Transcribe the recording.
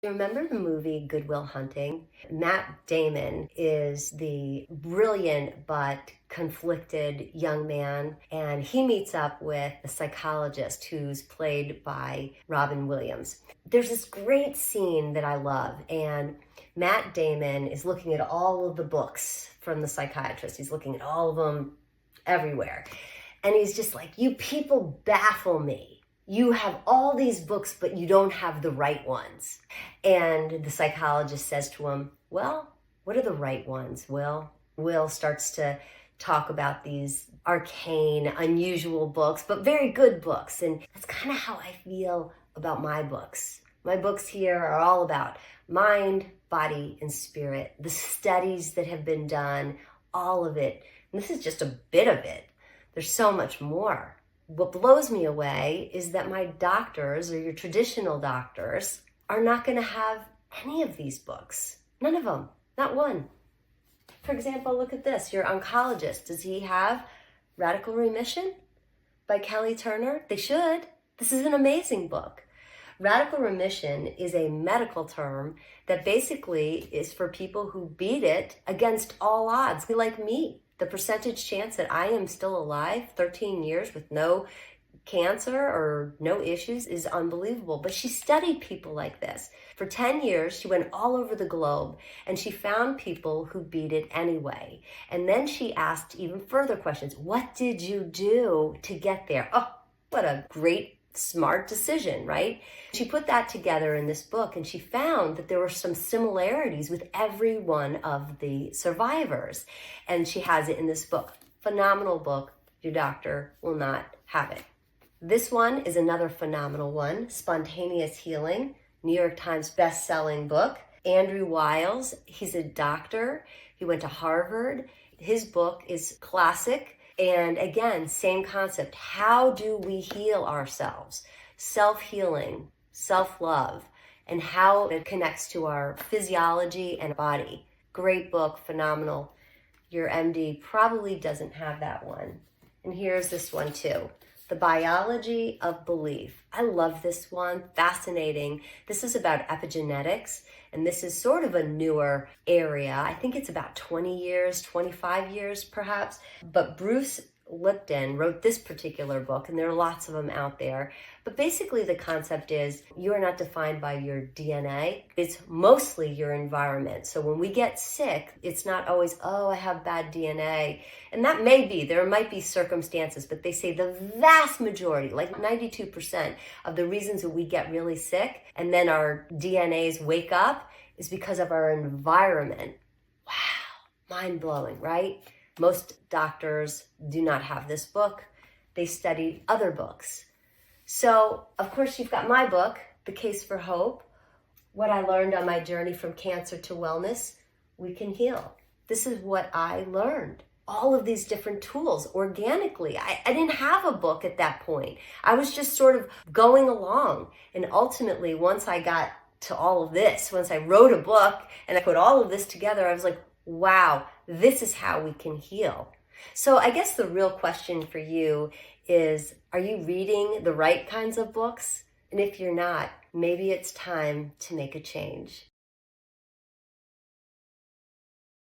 You remember the movie Good Will Hunting? Matt Damon is the brilliant but conflicted young man, and he meets up with a psychologist who's played by Robin Williams. There's this great scene that I love, and Matt Damon is looking at all of the books from the psychiatrist. He's looking at all of them everywhere. And he's just like, "You people baffle me. You have all these books, but you don't have the right ones." And the psychologist says to him, "Well, what are the right ones, Will?" Will starts to talk about these arcane, unusual books, but very good books. And that's kind of how I feel about my books. My books here are all about mind, body, and spirit, the studies that have been done, all of it. And this is just a bit of it. There's so much more. What blows me away is that my doctors, or your traditional doctors, are not going to have any of these books. None of them. Not one. For example, look at this. Your oncologist, does he have Radical Remission by Kelly Turner? They should. This is an amazing book. Radical remission is a medical term that basically is for people who beat it against all odds, like me. The percentage chance that I am still alive 13 years with no cancer or no issues is unbelievable. But she studied people like this. For 10 years, she went all over the globe and she found people who beat it anyway. And then she asked even further questions. What did you do to get there? Oh, what a great smart decision, right? She put that together in this book, and she found that there were some similarities with every one of the survivors. And she has it in this book. Phenomenal book. Your doctor will not have it. This one is another phenomenal one, Spontaneous Healing, New York Times best-selling book. Andrew Wiles, he's a doctor. He went to Harvard. His book is classic. And again, same concept. How do we heal ourselves? Self-healing, self-love, and how it connects to our physiology and body. Great book, phenomenal. Your MD probably doesn't have that one. And here's this one too. The Biology of Belief. I love this one, fascinating. This is about epigenetics, and this is sort of a newer area. I think it's about 20 years, 25 years perhaps. But Bruce Lipton wrote this particular book, and there are lots of them out there. But basically the concept is you are not defined by your DNA. It's mostly your environment. So when we get sick, it's not always, oh, I have bad DNA. And that may be, there might be circumstances, but they say the vast majority, like 92% of the reasons that we get really sick and then our DNAs wake up is because of our environment. Wow, mind-blowing, right? Most doctors do not have this book. They studied other books. So, of course, you've got my book, The Case for Hope, what I learned on my journey from cancer to wellness. We can heal. This is what I learned. All of these different tools organically. I didn't have a book at that point. I was just sort of going along. And ultimately, once I got to all of this, once I wrote a book and I put all of this together, I was like, wow, this is how we can heal. So I guess the real question for you is, are you reading the right kinds of books? And if you're not, maybe it's time to make a change.